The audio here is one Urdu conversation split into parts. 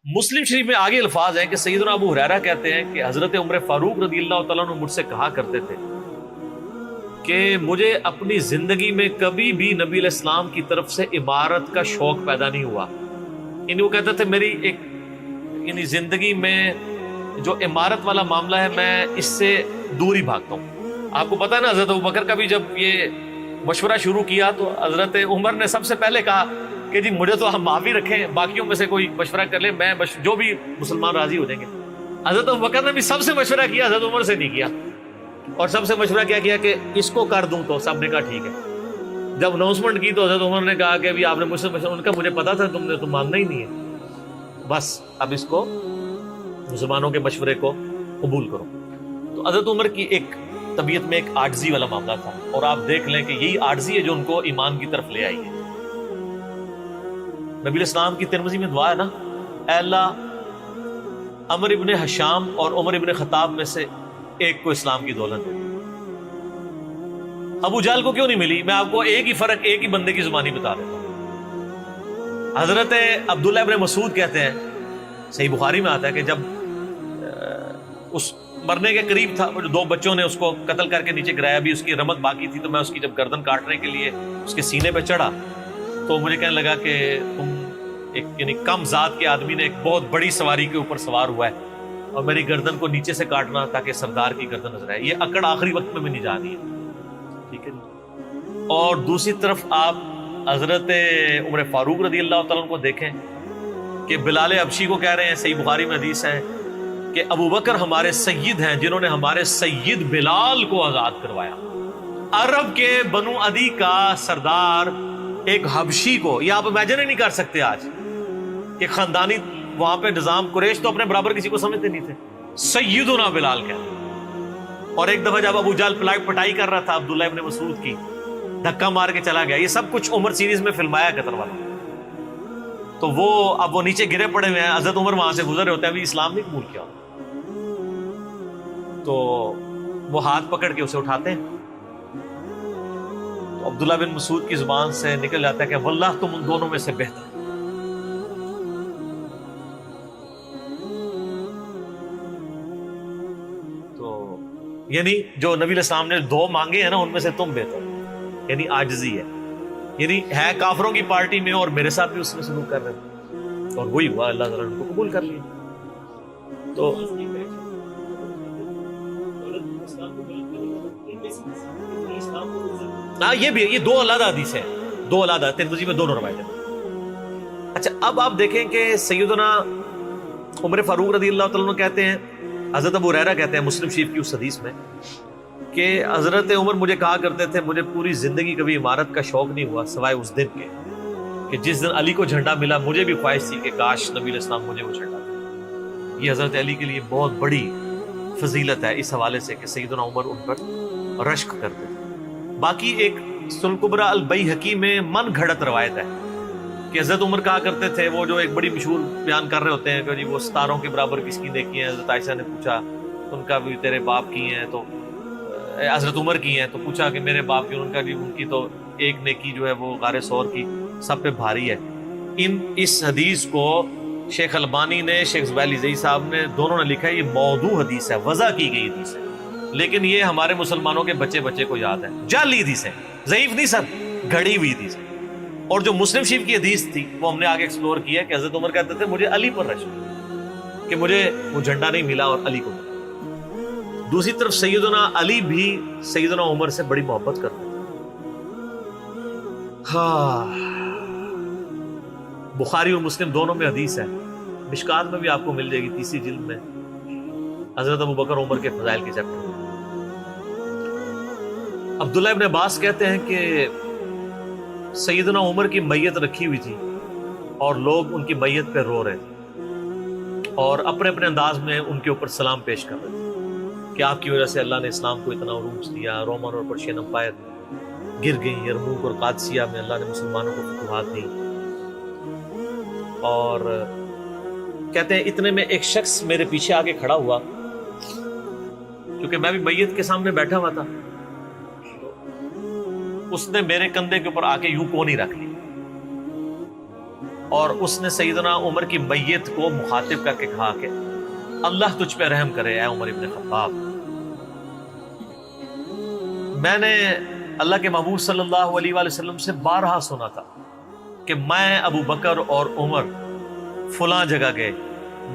مسلم شریف میں آگے الفاظ ہیں کہ سیدنا ابو ہریرہ کہتے ہیں کہ حضرت عمر فاروق رضی اللہ تعالیٰ عنہ مجھ سے کہا کرتے تھے کہ مجھے اپنی زندگی میں کبھی بھی نبی علیہ السلام کی طرف سے عمارت کا شوق پیدا نہیں ہوا. یعنی وہ کہتے تھے میری ایک یعنی زندگی میں جو عمارت والا معاملہ ہے میں اس سے دور ہی بھاگتا ہوں. آپ کو پتہ ہے نا حضرت ابوبکر کا بھی جب یہ مشورہ شروع کیا تو حضرت عمر نے سب سے پہلے کہا کہ جی مجھے تو ہم معافی رکھیں, باقیوں میں سے کوئی مشورہ کر لے, میں جو بھی مسلمان راضی ہو جائیں گے. حضرت ابوبکر نے بھی سب سے مشورہ کیا, حضرت عمر سے نہیں کیا. اور سب سے مشورہ کیا کہ اس کو کر دوں, تو سب نے کہا ٹھیک ہے. جب اناؤنسمنٹ کی تو حضرت عمر نے کہا کہ آپ نے مجھ سے مشورہ, ان کا مجھے پتا تھا تم نے تو ماننا ہی نہیں ہے, بس اب اس کو مسلمانوں کے مشورے کو قبول کرو. تو حضرت عمر کی ایک طبیعت میں ایک عاجزی والا معاملہ تھا, اور آپ دیکھ لیں کہ یہی عاجزی ہے جو ان کو ایمان کی طرف لے آئی ہے. نبی علیہ السلام کی ترمذی میں دعا ہے نا, اے اللہ عمر ابن حشام اور عمر ابن خطاب میں سے ایک کو اسلام کی دولت دے. ابو جہل کو کیوں نہیں ملی؟ میں آپ کو ایک ہی فرق, ایک ہی بندے کی زبانی بتا دیتا ہوں. حضرت عبداللہ ابن مسعود کہتے ہیں, صحیح بخاری میں آتا ہے کہ جب اس مرنے کے قریب تھا, دو بچوں نے اس کو قتل کر کے نیچے گرایا, بھی اس کی رمق باقی تھی, تو میں اس کی جب گردن کاٹنے کے لیے اس کے سینے پہ چڑھا تو مجھے کہنے لگا کہ تم ایک یعنی کم ذات کے آدمی نے ایک بہت بڑی سواری کے اوپر سوار ہوا ہے, اور میری گردن کو نیچے سے کاٹنا تاکہ سردار کی گردن نظر آئے. یہ اکڑ آخری وقت میں بھی نہیں جا رہی ہے, ٹھیک ہے جی. اور دوسری طرف آپ حضرت عمر فاروق رضی اللہ تعالیٰ عنہ کو دیکھیں کہ بلال حبشی کو کہہ رہے ہیں, صحیح بخاری میں حدیث ہے کہ ابو بکر ہمارے سید ہیں جنہوں نے ہمارے سید بلال کو آزاد کروایا. عرب کے بنو عدی کا سردار ایک حبشی کو, یہ آپ امیجن ہی نہیں کر سکتے آج کہ خاندانی وہاں پہ نظام, قریش تو اپنے برابر کسی کو سمجھتے نہیں تھے, سیدنا بلال کیا. اور ایک دفعہ جب ابو جہل پٹائی کر رہا تھا عبداللہ ابن مسعود کی, دھکا مار کے چلا گیا. یہ سب کچھ عمر سیریز میں فلمایا قطر والا. تو وہ اب وہ نیچے گرے پڑے ہوئے ہیں, حضرت عمر وہاں سے گزر ہوتے ہیں, ابھی اسلام نہیں قبول کیا. تو وہ ہاتھ پکڑ کے اسے اٹھاتے ہیں, تو عبداللہ بن مسعود کی زبان سے نکل جاتا ہے کہ واللہ تم ان دونوں میں سے بہتر. تو یعنی جو نبی علیہ السلام نے دو مانگے ہیں نا, ان میں سے تم بہتر, یعنی عاجزی ہے. یعنی ہے کافروں کی پارٹی میں اور میرے ساتھ بھی اس میں سلوک کر رہے ہیں, اور وہی ہوا, اللہ تعالیٰ نے ان کو قبول کر لیا. تو ہاں یہ بھی, یہ دو علیحدہ حدیث ہیں, دو علیحدہ, ترمذی میں دونوں روایتیں. اچھا اب آپ دیکھیں کہ سیدنا عمر فاروق رضی اللہ تعالیٰ عنہ کہتے ہیں, حضرت ابو ہریرہ کہتے ہیں مسلم شریف کی اس حدیث میں کہ حضرت عمر مجھے کہا کرتے تھے مجھے پوری زندگی کبھی عمارت کا شوق نہیں ہوا سوائے اس دن کے کہ جس دن علی کو جھنڈا ملا. مجھے بھی خواہش تھی کہ کاش نبی علیہ السلام مجھے وہ جھنڈا دے. یہ حضرت علی کے لیے بہت بڑی فضیلت ہے اس حوالے سے کہ سیدنا عمر ان پر رشک کرتے تھے. باقی ایک سنن کبریٰ البیہقی میں من گھڑت روایت ہے کہ حضرت عمر کہا کرتے تھے, وہ جو ایک بڑی مشہور بیان کر رہے ہوتے ہیں کہ جی وہ ستاروں کے برابر کس کی نیکی ہیں. حضرت عائشہ نے پوچھا ان کا بھی تیرے باپ کی ہیں, تو حضرت عمر کی ہیں, تو پوچھا کہ میرے باپ کی, ان کا بھی, ان کی تو ایک نیکی جو ہے وہ غار ثور کی سب پہ بھاری ہے. اس حدیث کو شیخ البانی نے, شیخ زبیلی زئی صاحب نے, دونوں نے لکھا ہے یہ موضوع حدیث ہے, وضع کی گئی حدیث ہے, لیکن یہ ہمارے مسلمانوں کے بچے کو یاد ہے. جعلی حدیث ہے, ضعیف نہیں سر, گھڑی ہوئی حدیث ہے. اور جو مسلم شریف کی حدیث تھی وہ ہم نے آگے ایکسپلور کیا کہ حضرت عمر کہتے تھے مجھے علی پر رشک کہ مجھے وہ جھنڈا نہیں ملا اور علی کو ملا. دوسری طرف سیدنا علی بھی سیدنا عمر سے بڑی محبت کرتے تھے. بخاری اور مسلم دونوں میں حدیث ہے, مشکات میں بھی آپ کو مل جائے گی, تیسری جلد میں حضرت ابو بکر عمر کے فضائل کے چیپٹر میں. عبداللہ ابن عباس کہتے ہیں کہ سیدنا عمر کی میت رکھی ہوئی تھی اور لوگ ان کی میت پہ رو رہے تھے اور اپنے اپنے انداز میں ان کے اوپر سلام پیش کر رہے تھے کہ آپ کی وجہ سے اللہ نے اسلام کو اتنا عروج دیا, رومن اور پرشین امپائر گر گئی, یرموک اور قادسیہ میں اللہ نے مسلمانوں کو فتوحات دی. اور کہتے ہیں اتنے میں ایک شخص میرے پیچھے آگے کھڑا ہوا, کیونکہ میں بھی میت کے سامنے بیٹھا ہوا تھا, اس نے میرے کندھے کے اوپر آ کے یوں کونی رکھ لی اور اس نے سیدنا عمر کی میت کو مخاطب کر کے کہا کہ اللہ تجھ پہ رحم کرے اے عمر ابن خطاب، میں نے اللہ کے محبوب صلی اللہ علیہ وآلہ وسلم سے بارہا سنا تھا کہ میں ابو بکر اور عمر فلاں جگہ گئے،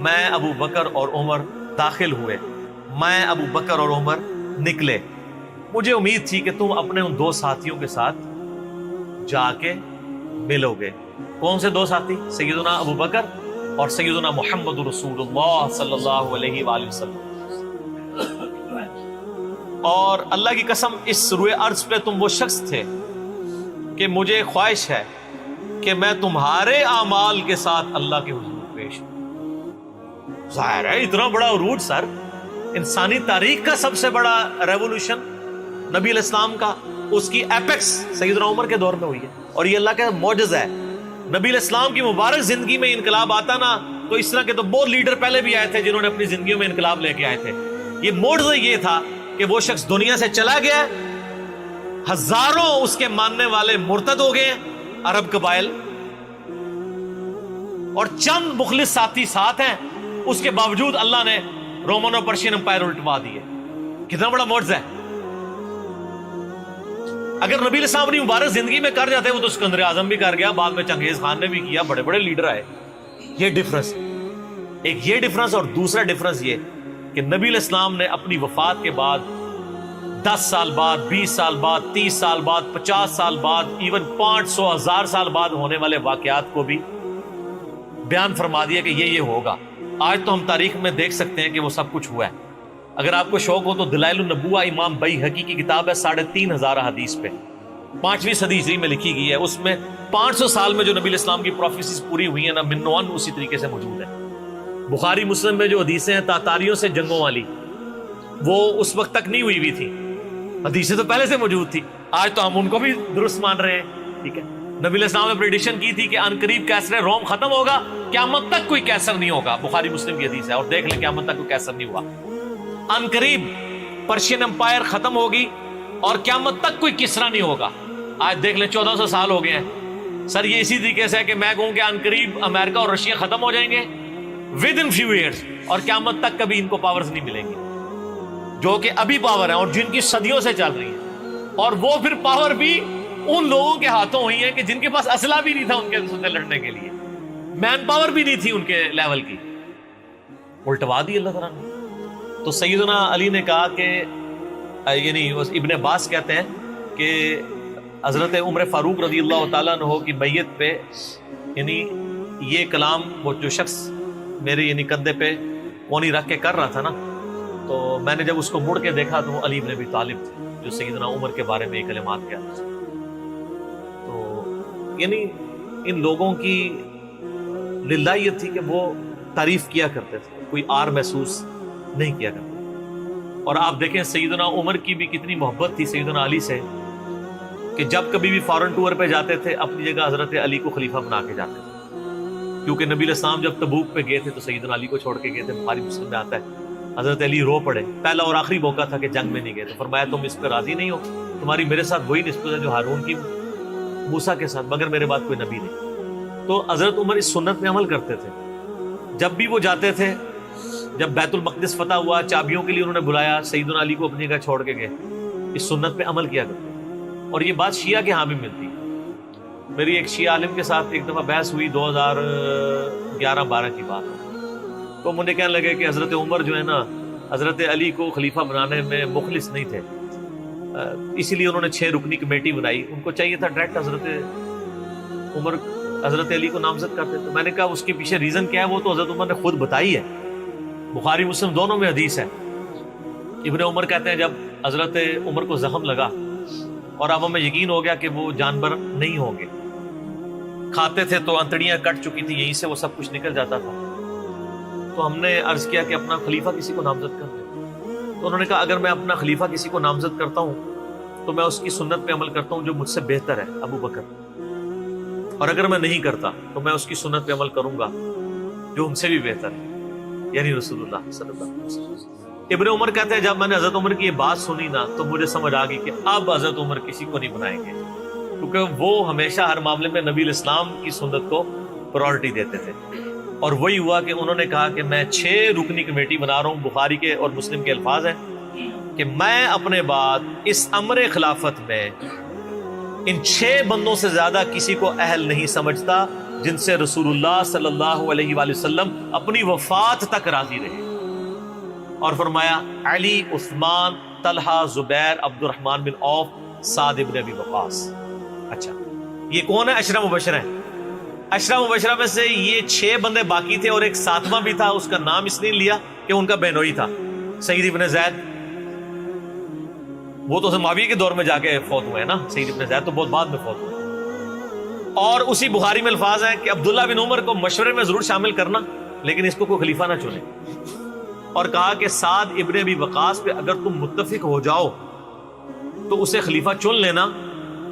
میں ابو بکر اور عمر داخل ہوئے، میں ابو بکر اور عمر نکلے، مجھے امید تھی کہ تم اپنے ان دو ساتھیوں کے ساتھ جا کے ملو گے۔ کون سے دو ساتھی؟ سیدنا ابو بکر اور سیدنا محمد رسول اللہ صلی اللہ علیہ وآلہ وسلم۔ اور اللہ کی قسم اس روئے ارض پہ تم وہ شخص تھے کہ مجھے خواہش ہے کہ میں تمہارے اعمال کے ساتھ اللہ کے حضور پیش ہوں۔ ظاہر ہے اتنا بڑا عروج سر، انسانی تاریخ کا سب سے بڑا ریولوشن نبی علیہ السلام کا، اس کی ایپیکس سیدنا عمر کے دور میں ہوئی ہے، اور یہ اللہ کا معجزہ ہے۔ نبی علیہ السلام کی مبارک زندگی میں انقلاب آتا نا تو اس طرح کے تو بہت لیڈر پہلے بھی آئے تھے جنہوں نے اپنی زندگیوں میں انقلاب لے کے آئے تھے۔ یہ معجزہ یہ تھا کہ وہ شخص دنیا سے چلا گیا، ہزاروں اس کے ماننے والے مرتد ہو گئے عرب قبائل، اور چند مخلص ساتھی ساتھ ہیں، اس کے باوجود اللہ نے رومن اور پرشین امپائر الٹوا دیے۔ کتنا بڑا معجزہ ہے۔ اگر نبی علیہ السلام اپنی مبارک زندگی میں کر جاتے، وہ تو سکندر اعظم بھی کر گیا، بعد میں چنگیز خان نے بھی کیا، بڑے بڑے لیڈر آئے۔ یہ ڈفرنس، ایک یہ ڈفرنس، اور دوسرا ڈفرنس یہ کہ نبی علیہ السلام نے اپنی وفات کے بعد 10 سال بعد، 20 سال بعد، 30 سال بعد، 50 سال بعد، ایون 500 1000 سال بعد ہونے والے واقعات کو بھی بیان فرما دیا کہ یہ ہوگا۔ آج تو ہم تاریخ میں دیکھ سکتے ہیں کہ وہ سب کچھ ہوا ہے۔ اگر آپ کو شوق ہو تو دلائل النبوہ امام بیہقی کی کتاب ہے، 3500 حدیث پہ، 5ویں صدی ہجری میں لکھی گئی ہے۔ اس میں 500 سال میں جو نبی علیہ السلام کی پروفیسیز پوری ہوئی ہیں نا، من و عن اسی طریقے سے موجود ہے۔ بخاری مسلم میں جو حدیثیں ہیں تاتاریوں سے جنگوں والی، وہ اس وقت تک نہیں ہوئی تھی، حدیثیں تو پہلے سے موجود تھی۔ آج تو ہم ان کو بھی درست مان رہے ہیں، ٹھیک ہے۔ نبی علیہ السلام نے پریڈکشن کی تھی کہ ان قریب کیسر روم ختم ہوگا، قیامت تک کوئی کیسر نہیں ہوگا، بخاری مسلم کی حدیث ہے، اور دیکھ لیں قیامت تک کوئی کیسر نہیں ہوا۔ ان قریب پرشین امپائر ختم ہوگی اور قیامت تک کوئی کسرا نہیں ہوگا۔ آج دیکھ لیں 1400 سال ہو گئے ہیں سر۔ یہ اسی طریقے سے ہے کہ میں کہوں کہ ان قریب امریکہ اور رشیا ختم ہو جائیں گے ود ان فیو ایئرس، اور قیامت تک کبھی ان کو پاورز نہیں ملیں گی جو کہ ابھی پاور ہیں اور جن کی صدیوں سے چل رہی ہیں، اور وہ پھر پاور بھی ان لوگوں کے ہاتھوں ہوئی ہے کہ جن کے پاس اسلحہ بھی نہیں تھا ان کے سے لڑنے کے لیے، مین پاور بھی نہیں تھی ان کے لیول کی، الٹوا دی اللہ تعالیٰ نے۔ تو سیدنا علی نے کہا کہ یعنی ابن عباس کہتے ہیں کہ حضرت عمر فاروق رضی اللہ تعالیٰ عنہ کی میت پہ یعنی یہ کلام وہ جو شخص میرے یعنی کندھے پہ کونی رکھ کے کر رہا تھا نا، تو میں نے جب اس کو مڑ کے دیکھا تو وہ علی بن ابی طالب تھے جو سیدنا عمر کے بارے میں یہ کلمات کہتے تھے۔ تو یعنی ان لوگوں کی للہ یہ تھی کہ وہ تعریف کیا کرتے تھے، کوئی آر محسوس نہیں کیا کرتے۔ اور آپ دیکھیں سیدنا عمر کی بھی کتنی محبت تھی سیدنا علی سے کہ جب کبھی بھی فارن ٹور پہ جاتے تھے اپنی جگہ حضرت علی کو خلیفہ بنا کے جاتے تھے، کیونکہ نبی علیہ السلام جب تبوک پہ گئے تھے تو سیدنا علی کو چھوڑ کے گئے تھے۔ بخاری مسلم میں آتا ہے حضرت علی رو پڑے، پہلا اور آخری موقع تھا کہ جنگ میں نہیں گئے، تو فرمایا تم اس پہ راضی نہیں ہو، تمہاری میرے ساتھ وہی نسبت ہے جو ہارون کی موسیٰ کے ساتھ، مگر میرے بعد کوئی نبی نہیں۔ تو حضرت عمر اس سنت پہ عمل کرتے تھے۔ جب بھی وہ جاتے تھے، جب بیت المقدس فتح ہوا، چابیوں کے لیے انہوں نے بلایا، سیدنا علی کو اپنی جگہ چھوڑ کے گئے، اس سنت پہ عمل کیا کرتے۔ اور یہ بات شیعہ کے ہاں بھی ملتی ہے۔ میری ایک شیعہ عالم کے ساتھ ایک دفعہ بحث ہوئی 2011-12 کی بات ہے، تو مجھے کہنے لگے کہ حضرت عمر جو ہے نا حضرت علی کو خلیفہ بنانے میں مخلص نہیں تھے، اسی لیے انہوں نے 6 رکنی کمیٹی بنائی، ان کو چاہیے تھا ڈائریکٹ حضرت عمر حضرت علی کو نامزد کرتے۔ تو میں نے کہا اس کے پیچھے ریزن کیا ہے، وہ تو حضرت عمر نے خود بتائی ہے، بخاری مسلم دونوں میں حدیث ہے۔ ابن عمر کہتے ہیں جب حضرت عمر کو زخم لگا اور اب ہمیں یقین ہو گیا کہ وہ جانور نہیں ہوں گے، کھاتے تھے تو انتڑیاں کٹ چکی تھی، یہیں سے وہ سب کچھ نکل جاتا تھا، تو ہم نے عرض کیا کہ اپنا خلیفہ کسی کو نامزد کر دیں۔ تو انہوں نے کہا اگر میں اپنا خلیفہ کسی کو نامزد کرتا ہوں تو میں اس کی سنت پہ عمل کرتا ہوں جو مجھ سے بہتر ہے، ابو بکر، اور اگر میں نہیں کرتا تو میں اس کی سنت پہ عمل کروں گا جو ان سے بھی بہتر ہے، یعنی رسول اللہ صلی اللہ علیہ وسلم۔ ابن عمر کہتے ہیں جب میں نے حضرت عمر کی یہ بات سنی نا تو مجھے سمجھ آ گئی کہ اب حضرت عمر کسی کو نہیں بنائیں گے، کیونکہ وہ ہمیشہ ہر معاملے میں نبی علیہ السلام کی سنت کو پرائورٹی دیتے تھے. اور وہی ہوا کہ انہوں نے کہا کہ میں 6 رکنی کمیٹی بنا رہا ہوں. بخاری کے اور مسلم کے الفاظ ہیں کہ میں اپنے بعد اس امر خلافت میں ان 6 بندوں سے زیادہ کسی کو اہل نہیں سمجھتا جن سے رسول اللہ صلی اللہ علیہ وآلہ وسلم اپنی وفات تک راضی رہے. اور فرمایا علی، عثمان، طلحہ، زبیر، عبد الرحمن بن عوف، سعد بن ابی وقاص. اچھا یہ کون ہے؟ عشرہ مبشرہ ہیں. عشرہ مبشرہ میں سے یہ 6 بندے باقی تھے اور ایک 7واں بھی تھا. اس کا نام اس لیے لیا کہ ان کا بہنوئی تھا، سعید ابن زید. وہ تو معاویہ کے دور میں جا کے فوت ہوئے ہیں نا. سعید ابن زید تو بہت بعد میں فوت ہوئے. اور اسی بخاری میں الفاظ ہیں کہ عبداللہ بن عمر کو مشورے میں ضرور شامل کرنا لیکن اس کو کوئی خلیفہ نہ چنے. اور کہا کہ سعد ابن ابی وقاص پہ اگر تم متفق ہو جاؤ تو اسے خلیفہ چن لینا،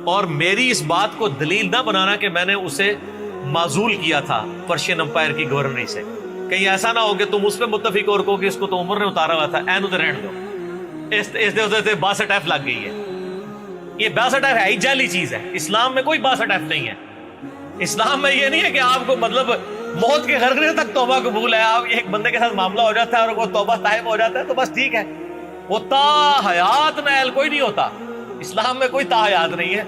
اور میری اس بات کو دلیل نہ بنانا کہ میں نے اسے معزول کیا تھا پرشین امپائر کی گورنری سے. کہیں ایسا نہ ہو کہ تم اس پہ متفق اور کہو کہ اس کو تو عمر نے اتارا ہوا تھا، این ادھر رہنے دو. اس 62 لگ گئی ہے. یہ 62 ہے ہی جعلی چیز ہے. اسلام میں کوئی 62 نہیں ہے. اسلام میں یہ نہیں ہے کہ آپ کو مطلب موت کے غرغرے تک توبہ قبول ہے. آپ ایک بندے کے ساتھ معاملہ ہو جاتا ہے اور وہ توبہ طائب ہو جاتا ہے تو بس ٹھیک ہے. وہ تا حیات نائل کوئی نہیں ہوتا. اسلام میں کوئی تا حیات نہیں ہے.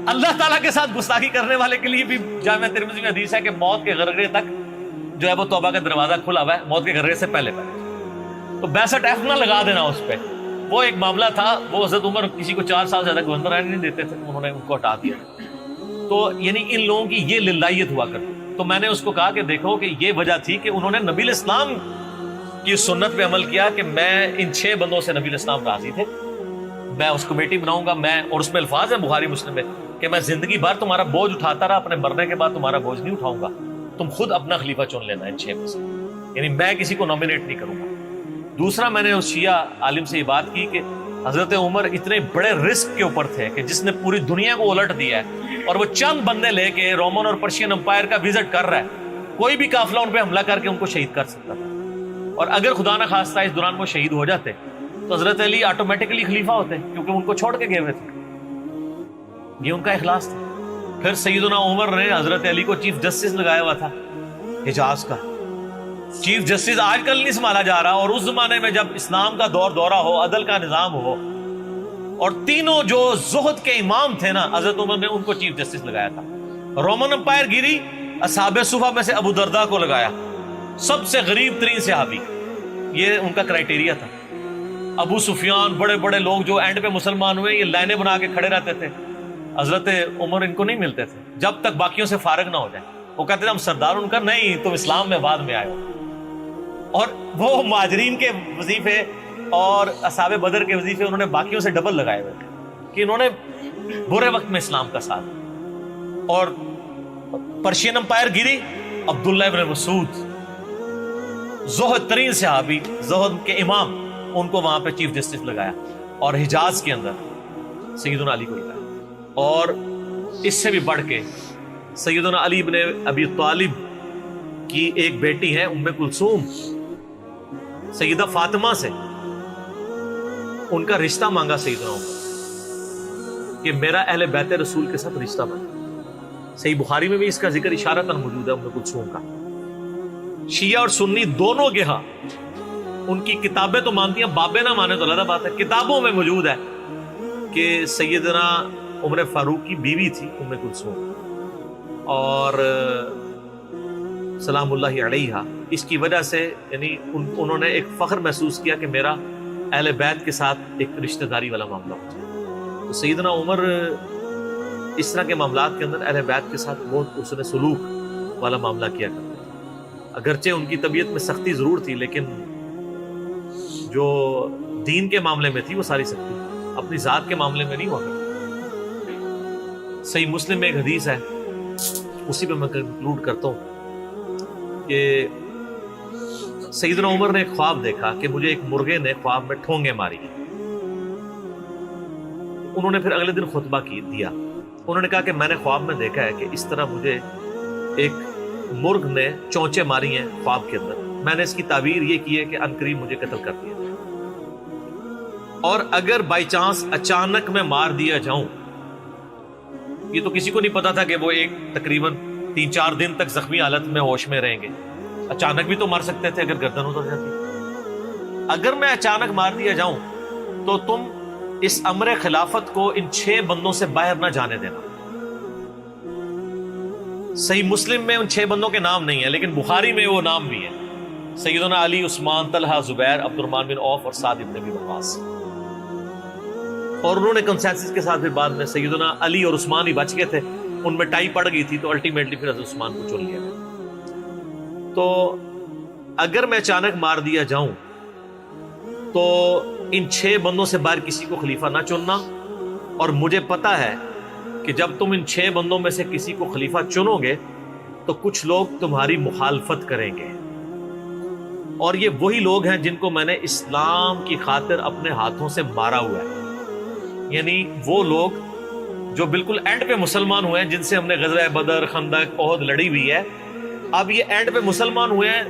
اللہ تعالیٰ کے ساتھ گستاخی کرنے والے کے لیے بھی جامعہ ترمذی میں حدیث ہے کہ موت کے غرغرے تک جو ہے وہ توبہ کا دروازہ کھلا ہوا ہے، موت کے غرغرے سے پہلے. تو 62 نہ لگا دینا اس پہ. وہ ایک معاملہ تھا. وہ حضرت عمر کسی کو 4 سال زیادہ گورنر رہنے نہیں دیتے تھے، انہوں نے ان کو ہٹا دیا. تو یعنی ان لوگوں کی یہ للہیت ہوا کرتی. تو میں نے اس کو کہا کہ دیکھو کہ یہ وجہ تھی کہ انہوں نے نبی الاسلام کی سنت پہ عمل کیا کہ میں ان 6 بندوں سے نبی الاسلام راضی تھے، میں اس کمیٹی بناؤں گا. میں اور اس میں الفاظ ہیں بخاری مسلم میں کہ میں زندگی بھر تمہارا بوجھ اٹھاتا رہا، اپنے مرنے کے بعد تمہارا بوجھ نہیں اٹھاؤں گا، تم خود اپنا خلیفہ چن لینا ان 6 میں سے. یعنی میں کسی کو نامینیٹ نہیں کروں گا. دوسرا میں نے اس شیعہ عالم سے یہ بات کی کہ حضرت عمر اتنے بڑے رسک کے اوپر تھے کہ جس نے پوری دنیا کو الٹ دیا ہے اور وہ چند بندے لے کے رومن اور پرشین امپائر کا وزٹ کر رہا ہے. کوئی بھی قافلہ ان پہ حملہ کر کے ان کو شہید کر سکتا تھا. اور اگر خدا نہ خواستہ اس دوران وہ شہید ہو جاتے تو حضرت علی آٹومیٹکلی خلیفہ ہوتے کیونکہ ان کو چھوڑ کے گئے ہوئے تھے. یہ ان کا اخلاص تھا. پھر سیدنا عمر نے حضرت علی کو چیف جسٹس لگایا ہوا تھا حجاز کا. چیف جسٹس آج کل نہیں سنبھالا جا رہا. اور اس زمانے میں جب اسلام کا دورہ ہو، عدل کا نظام ہو، اور تینوں جو زہد کے امام تھے نا حضرت عمر نے ان کو چیف جسٹس لگایا تھا. رومن امپائر گری، اصحاب صفہ میں سے ابو درداء کو لگایا، سب سے غریب ترین صحابی. یہ ان کا کرائٹیریا تھا. ابو سفیان، بڑے بڑے لوگ جو اینڈ پہ مسلمان ہوئے، یہ لائنیں بنا کے کھڑے رہتے تھے. حضرت عمر ان کو نہیں ملتے تھے جب تک باقیوں سے فارغ نہ ہو جائے. وہ کہتے تھے ہم سردار. ان کا نہیں، تم اسلام میں بعد میں آئے ہو. اور وہ مہاجرین کے وظیفے اور اصحاب بدر کے وظیفے انہوں نے باقیوں سے ڈبل لگائے ہوئے تھے کہ انہوں نے برے وقت میں اسلام کا ساتھ. اور پرشین امپائر گری، عبداللہ ابن مسعود، زہد ترین صحابی، زہد کے امام، ان کو وہاں پہ چیف جسٹس لگایا. اور حجاز کے اندر سیدنا علی کو لگایا. اور اس سے بھی بڑھ کے سیدنا علی ابن ابی طالب کی ایک بیٹی ہے ام کلثوم، سیدہ فاطمہ سے ان کا رشتہ مانگا سیدنا عمر کہ میرا اہل بیت رسول کے ساتھ رشتہ بنا. صحیح بخاری میں بھی اس کا ذکر اشارتاً موجود ہے ام کلثوم کا. شیعہ اور سنی دونوں کے ہاں ان کی کتابیں تو مانتی ہیں، بابے نہ مانے تو علیحدہ بات ہے. کتابوں میں موجود ہے کہ سیدنا عمر فاروق کی بیوی تھی ام کلثوم، اور سلام اللہ علیہا. اس کی وجہ سے یعنی انہوں نے ایک فخر محسوس کیا کہ میرا اہل بیت کے ساتھ ایک رشتہ داری والا معاملہ ہو جائے. تو سیدنا عمر اس طرح کے معاملات کے اندر اہل بیت کے ساتھ بہت حسن سلوک والا معاملہ کیا کرتے تھے. اگرچہ ان کی طبیعت میں سختی ضرور تھی لیکن جو دین کے معاملے میں تھی وہ ساری سختی اپنی ذات کے معاملے میں نہیں ہوا کرتی. صحیح مسلم میں ایک حدیث ہے، اسی پہ میں کنکلوڈ کرتا ہوں کہ سیدنا عمر نے ایک خواب دیکھا کہ مجھے ایک مرغے نے خواب میں ٹھونگے ماری. انہوں نے پھر اگلے دن خطبہ دیا. انہوں نے کہا کہ میں نے خواب میں دیکھا ہے کہ اس طرح مجھے ایک مرغ نے چونچے ماری ہیں خواب کے اندر. میں نے اس کی تعبیر یہ کی ہے کہ عنقریب مجھے قتل کر دیا. اور اگر بائی چانس اچانک میں مار دیا جاؤں، یہ تو کسی کو نہیں پتا تھا کہ وہ ایک تقریباً 3-4 دن تک زخمی حالت میں ہوش میں رہیں گے. اچانک بھی تو مر سکتے تھے اگر گردن اتر جاتی. اگر میں اچانک مار دیا جاؤں تو تم اس امر خلافت کو ان 6 بندوں سے باہر نہ جانے دینا. صحیح مسلم میں ان 6 بندوں کے نام نہیں ہیں، لیکن بخاری میں وہ نام بھی ہیں: سیدنا علی، عثمان، طلحہ، زبیر، عبد الرحمن بن عوف اور سعد بن ابی وقاص. اور انہوں نے کنسنسس کے ساتھ پھر بعد میں سیدنا علی اور عثمان ہی بچ گئے تھے، ان میں ٹائی پڑ گئی تھی تو الٹیمیٹلی پھر حضرت عثمان کو چن لیا گیا. تو اگر میں اچانک مار دیا جاؤں تو ان 6 بندوں سے باہر کسی کو خلیفہ نہ چننا. اور مجھے پتا ہے کہ جب تم ان 6 بندوں میں سے کسی کو خلیفہ چنو گے تو کچھ لوگ تمہاری مخالفت کریں گے، اور یہ وہی لوگ ہیں جن کو میں نے اسلام کی خاطر اپنے ہاتھوں سے مارا ہوا ہے. یعنی وہ لوگ جو بالکل اینڈ پہ مسلمان ہوئے ہیں، جن سے ہم نے غزوہ بدر، خندق، احد لڑی ہوئی ہے. اب یہ اینڈ پہ مسلمان ہوئے ہیں،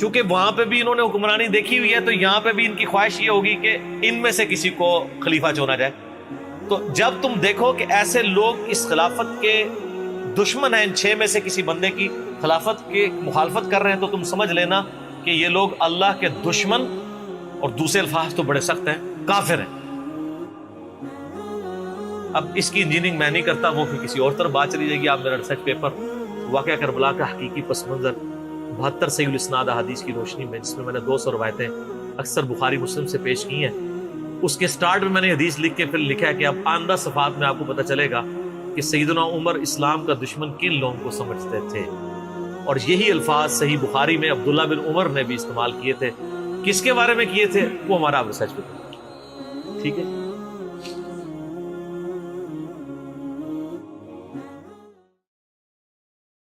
چونکہ وہاں پہ بھی انہوں نے حکمرانی دیکھی ہوئی ہے، تو یہاں پہ بھی ان کی خواہش یہ ہوگی کہ ان میں سے کسی کو خلیفہ چنا جائے. تو جب تم دیکھو کہ ایسے لوگ اس خلافت کے دشمن ہیں، ان 6 میں سے کسی بندے کی خلافت کی مخالفت کر رہے ہیں، تو تم سمجھ لینا کہ یہ لوگ اللہ کے دشمن، اور دوسرے الفاظ تو بڑے سخت ہیں، کافر ہیں. اب اس کی انجینئرنگ میں نہیں کرتا، وہ پھر کسی اور طرف بات چلی جائے گی. آپ میرا ریسرچ پیپر واقعہ کربلا کا حقیقی پس منظر 72 صحیح الاسناد احادیث کی روشنی میں، جس میں میں نے 200 روایتیں اکثر بخاری مسلم سے پیش کی ہیں، اس کے سٹارٹ میں نے حدیث لکھ کے پھر لکھا ہے کہ اب آئندہ صفحات میں آپ کو پتہ چلے گا کہ سیدنا عمر اسلام کا دشمن کن لوگوں کو سمجھتے تھے. اور یہی الفاظ صحیح بخاری میں عبداللہ بن عمر نے بھی استعمال کیے تھے. کس کے بارے میں کیے تھے وہ ہمارا ریسرچ پیپر. ٹھیک ہے.